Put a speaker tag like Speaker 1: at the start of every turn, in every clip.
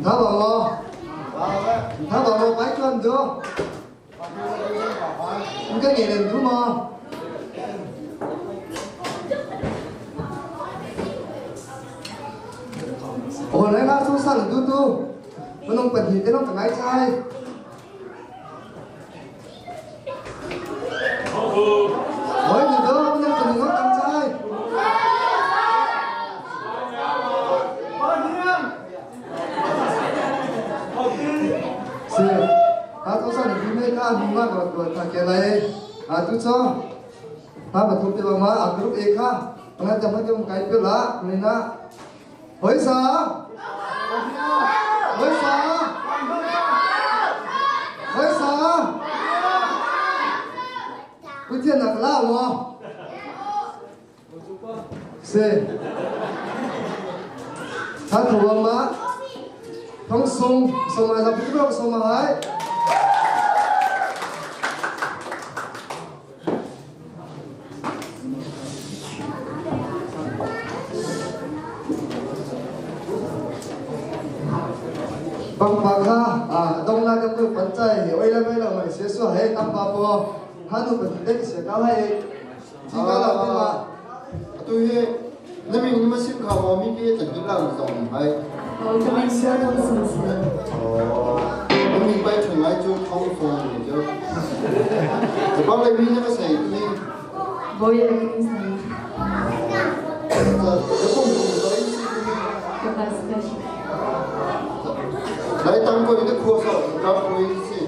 Speaker 1: tháo vào mò tháo vào mò bái cho anh được cái nghề đừng thú mò hồi nãy nó xuống sân tu tu nó không cần gì tới nó phải ngay sai hỏi gì đó nó cần nó cần sai Sir, atau sana di mereka bunga kalau tak kelai, atu so, apa tu pila ma, agrup eka, pengajar macam kai pila, mana, hoi sa, hoi sa, hoi sa, ujian nak lau mo, Sir, satu ma. Không sung mà làm cái đó sung mà hái bằng bạc ha đông na trong cái phần trái hiểu ấy là mình sẽ xóa hết tam ba po hắn nó phần đấy sẽ cao hay chỉ cao là thế mà
Speaker 2: tôi nếu mình mà xin khảo mình cái trận cái làm rộng hay mình bay thuyền lại cho thông phong chứ thì bao lâu mình mới xây đi
Speaker 3: bao giờ mình xây
Speaker 2: giờ không đủ đấy lấy tăng coi cái khu sở ra coi gì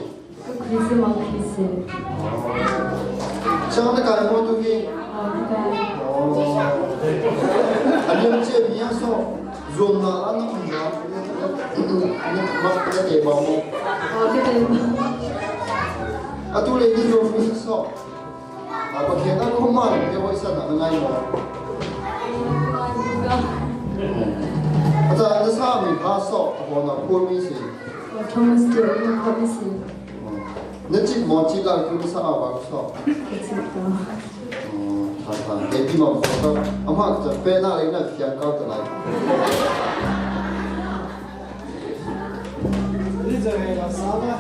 Speaker 3: Kris mang kris
Speaker 2: sao nó cái món tôi gì anh em chơi gì sao dùng là ăn nó không được mặc cái để bảo mồ tôi lấy đi dùng mình sao còn hiện tại không mang cái voi sắt là ngay mà giờ nó sao mình phá sọ hoặc là cua mi gì
Speaker 3: Thomas chưa có biết gì
Speaker 2: nó chỉ món chỉ là cái sao vào sọ thằng cái gì mà sọ ông họcจะเป็นอะไรนะเสียงcao trở lại
Speaker 4: bây giờ là sao đó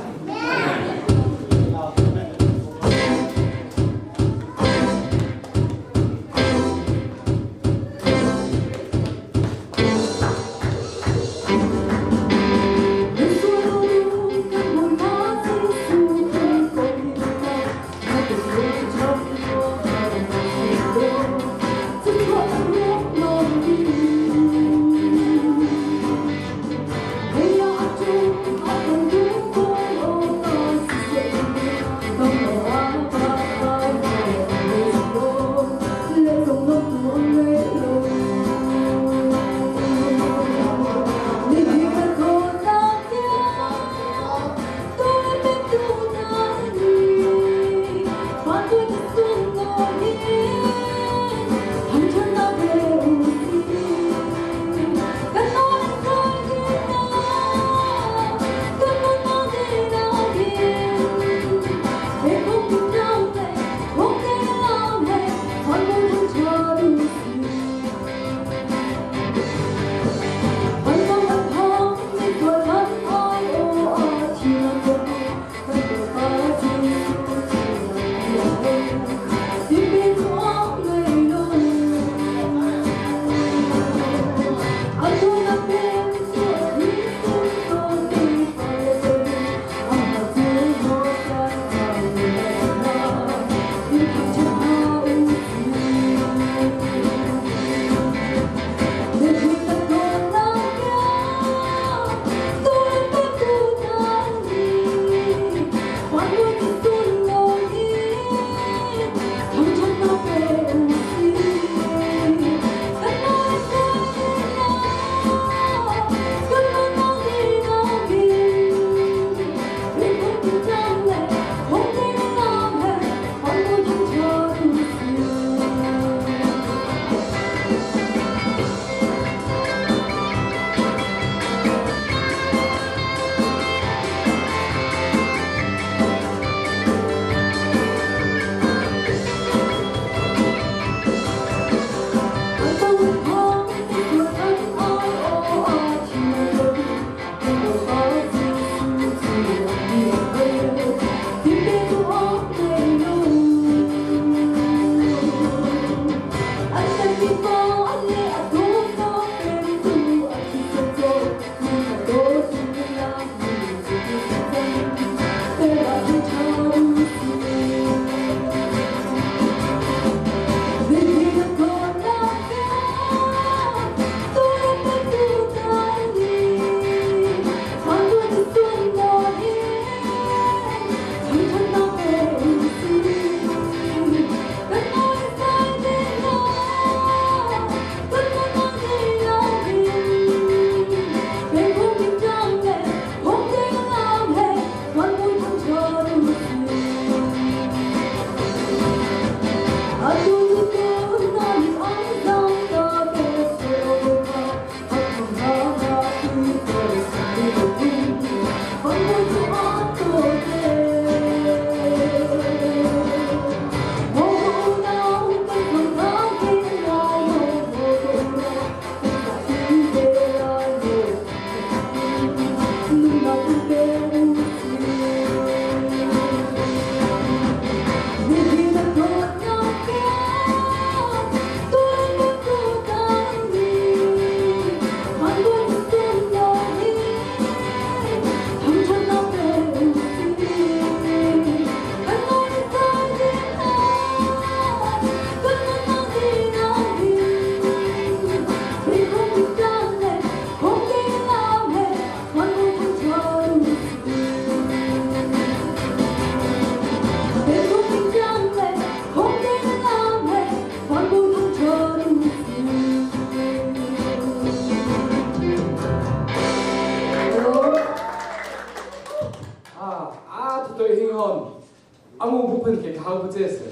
Speaker 5: 아무 부분 게 다 붙였어요.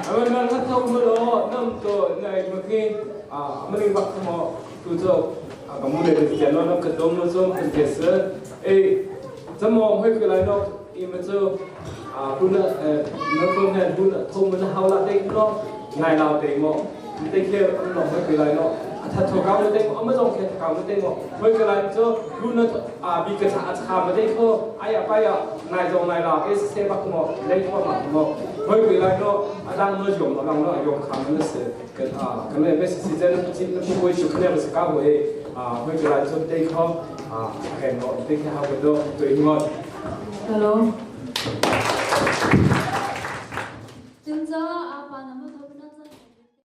Speaker 5: 아무나 나타오면 넘또 이렇게 아무리 막뭐 그저 아무래도 이제 너는 그 돈을 좀 그랬어. 에 저뭐 회그 라이너 이면서 분은 너는 해 분은 통은 하울라 되고 나이라 되고 되게 너 회그 라이너ถ้าถูกเขาไม่ได้ก็ไม่ต้องแค่เขาไม่ได้ก็เมื่อกี้เราจะรู้นะมีกระชากขาไม่ได้ก็ไอ้ไปนายจงนายเราเอสเซบักหมดได้ทั่วหมดหมดเมื่อกี้เราก็ดังเมื่อจงเราดังเราโยงขามันเสียกันเลยไม่สิ่งที่เราจิตเราพูดอยู่คะแนนมันสกัดไว้เมื่อกี้เราจะได้เขาแข่งหมดได้แค่เขาไปดูตัวเองหมด
Speaker 3: Hello.
Speaker 6: 진짜 아빠 너무